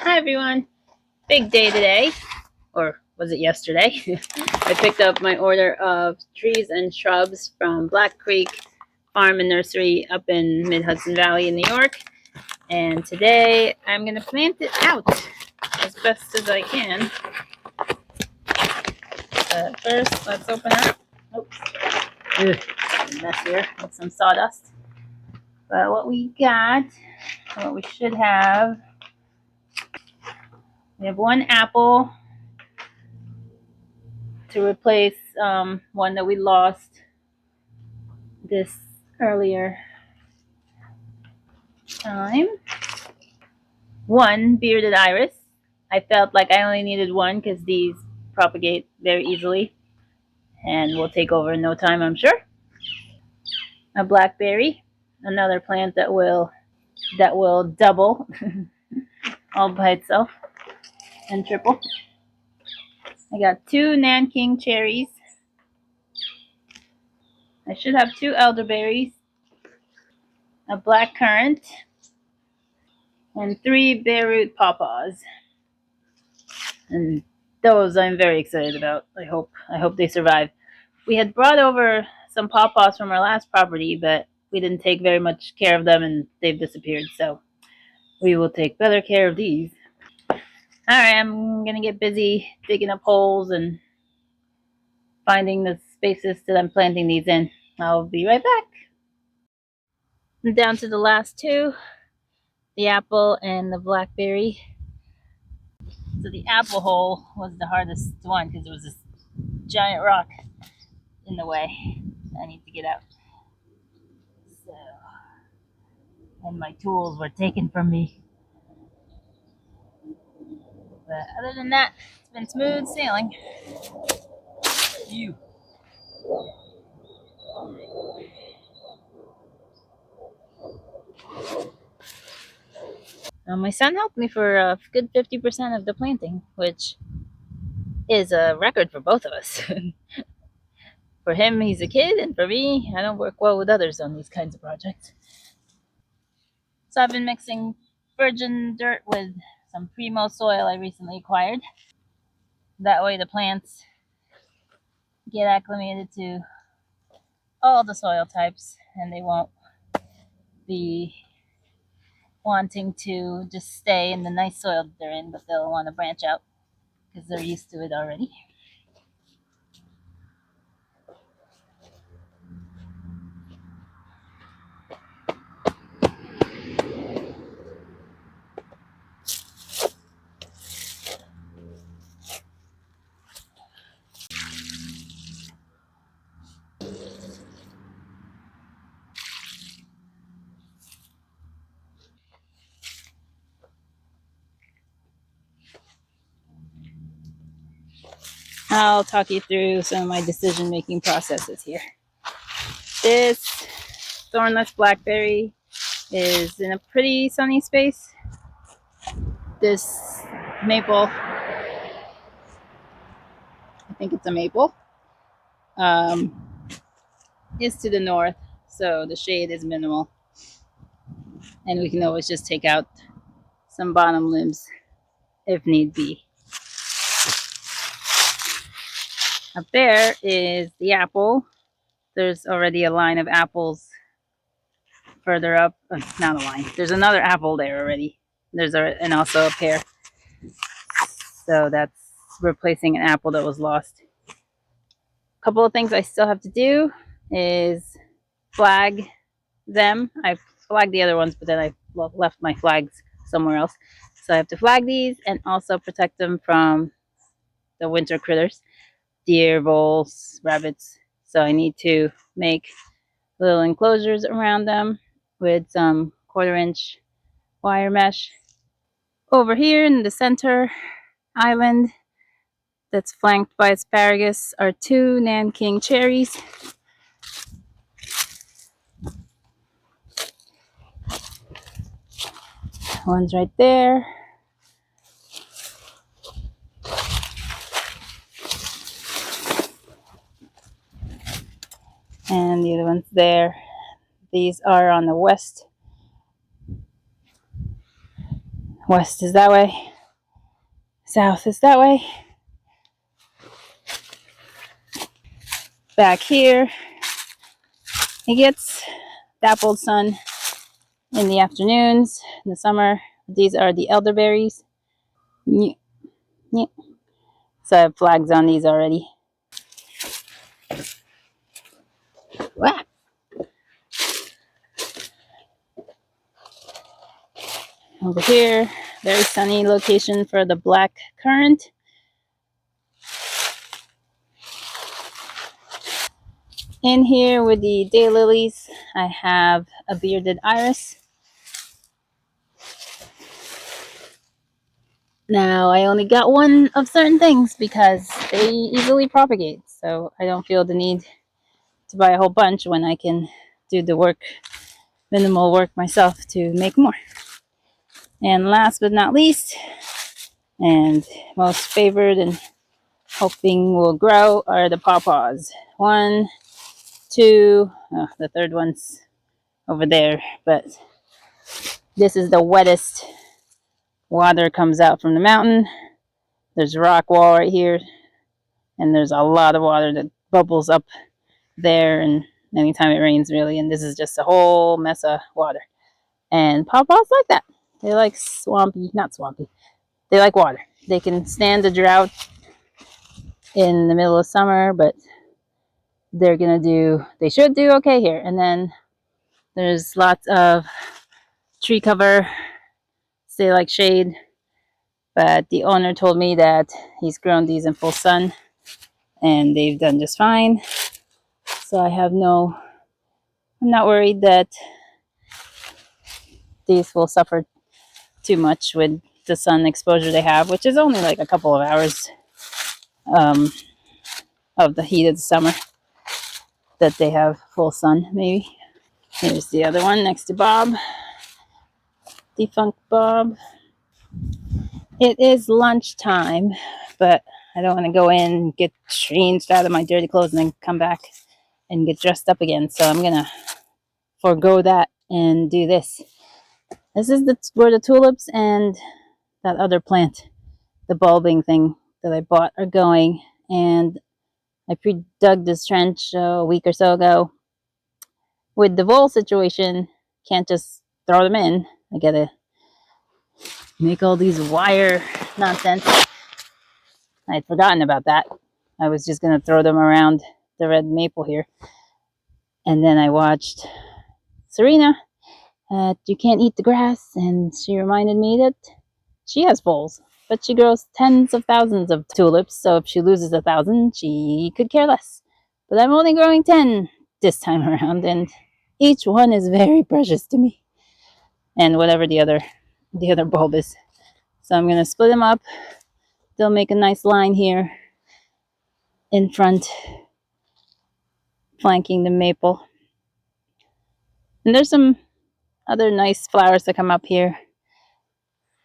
Hi everyone. Big day today, or was it yesterday? I picked up my order of trees and shrubs from Black Creek Farm and Nursery up in Mid-Hudson Valley in New York. And today I'm going to plant it out as best as I can. But first, let's open up. Oops. Ugh, a mess here with some sawdust. But what we got, what we should have, we have one apple to replace one that we lost this earlier time. One bearded iris. I felt like I only needed one because these propagate very easily and will take over in no time, I'm sure. A blackberry, another plant that will double all by itself and triple. I got two Nanking cherries. I should have two elderberries, a black currant, and three bare root pawpaws. And those I'm very excited about. I hope they survive. We had brought over some pawpaws from our last property, but we didn't take very much care of them and they've disappeared. So we will take better care of these. All right, I'm gonna get busy digging up holes and finding the spaces that I'm planting these in. I'll be right back. I'm down to the last two, the apple and the blackberry. So the apple hole was the hardest one because there was this giant rock in the way. I need to get out. So, and my tools were taken from me. But other than that, it's been smooth sailing. You. My son helped me for a good 50% of the planting, which is a record for both of us. For him, he's a kid, and for me, I don't work well with others on these kinds of projects. So I've been mixing virgin dirt with some primo soil I recently acquired. That way the plants get acclimated to all the soil types and they won't be wanting to just stay in the nice soil that they're in, but they'll want to branch out because they're used to it already. I'll talk you through some of my decision-making processes here. This thornless blackberry is in a pretty sunny space. This maple, I think it's a maple, is to the north, so the shade is minimal. And we can always just take out some bottom limbs if need be. Up there is the apple. There's already a line of apples further up. Not a line. There's another apple there already. And also a pear. So that's replacing an apple that was lost. A couple of things I still have to do is flag them. I flagged the other ones, but then I left my flags somewhere else. So I have to flag these and also protect them from the winter critters, deer, voles, rabbits. So I need to make little enclosures around them with some 1/4-inch wire mesh. Over here in the center island that's flanked by asparagus are two Nanking cherries. One's right there. And the other one's there. These are on the west West is that way. South is that way. Back here, it gets dappled sun in the afternoons in the summer. These are the elderberries. Yeah, yeah. So I have flags on these already. Wow. Over here, very sunny location for the black currant. In here with the daylilies, I have a bearded iris. Now, I only got one of certain things because they easily propagate, so I don't feel the need to buy a whole bunch when I can do the work, minimal work myself to make more. And last but not least, and most favored and hoping will grow are the pawpaws. One, two, oh, the third one's over there, but this is the wettest water comes out from the mountain. There's a rock wall right here, and there's a lot of water that bubbles up there, and anytime it rains, really, and this is just a whole mess of water. And pawpaws like that. They like swampy, not swampy. They like water. They can stand the drought in the middle of summer, but they should do okay here. And then there's lots of tree cover. They like shade, but the owner told me that he's grown these in full sun and they've done just fine. So I'm not worried that these will suffer too much with the sun exposure they have, which is only like a couple of hours um, of the heat of the summer that they have full sun, maybe. Here's the other one next to Bob, defunct Bob. It is lunchtime, but I don't want to go in, get changed out of my dirty clothes, and then come back and get dressed up again. So I'm going to forego that and do this. This is where the tulips and that other plant, the bulbing thing that I bought, are going. And I pre-dug this trench a week or so ago. With the vole situation, can't just throw them in. I gotta make all these wire nonsense. I'd forgotten about that. I was just gonna throw them around the red maple here. And then I watched Serena at You Can't Eat the Grass, and she reminded me that she has voles, but she grows tens of thousands of tulips, so if she loses 1,000, she could care less. But I'm only growing 10 this time around, and each one is very precious to me. And whatever the other bulb is. So I'm gonna split them up. They'll make a nice line here in front, flanking the maple. And there's some other nice flowers that come up here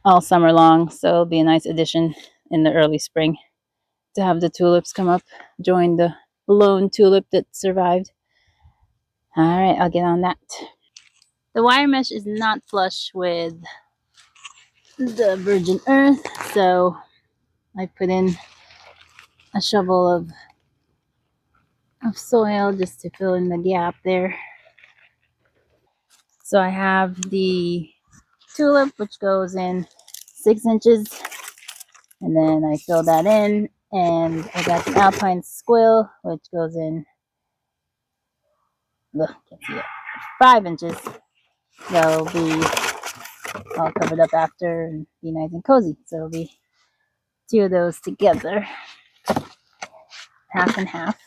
all summer long, so it'll be a nice addition in the early spring to have the tulips come up, join the lone tulip that survived. All right, I'll get on that. The wire mesh is not flush with the virgin earth, so I put in a shovel of soil just to fill in the gap there. So I have the tulip, which goes in 6 inches, and then I fill that in, and I got the alpine squill, which goes in, can't see it, 5 inches. That'll be all covered up after and be nice and cozy. So it'll be 2 of those together, half and half.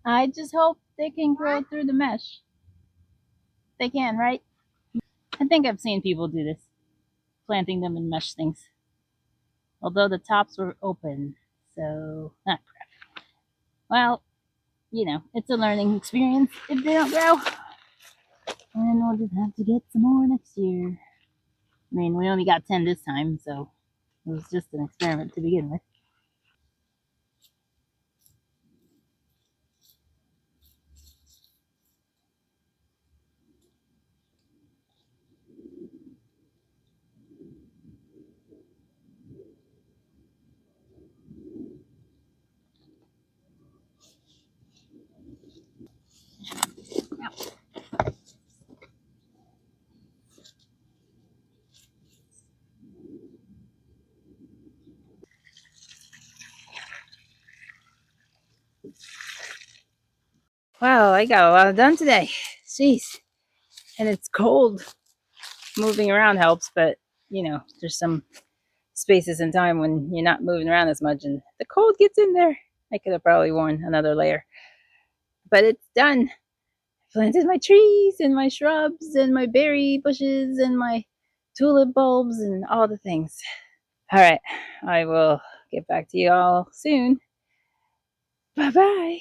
I just hope they can grow through the mesh. They can, right? I think I've seen people do this, planting them in mesh things. Although the tops were open, so Well, it's a learning experience if they don't grow. And we'll just have to get some more next year. I mean, we only got 10 this time, so it was just an experiment to begin with. Wow, I got a lot done today. Jeez. And it's cold. Moving around helps, but there's some spaces in time when you're not moving around as much and the cold gets in there. I could have probably worn another layer, but it's done. I planted my trees and my shrubs and my berry bushes and my tulip bulbs and all the things. All right, I will get back to you all soon. Bye bye.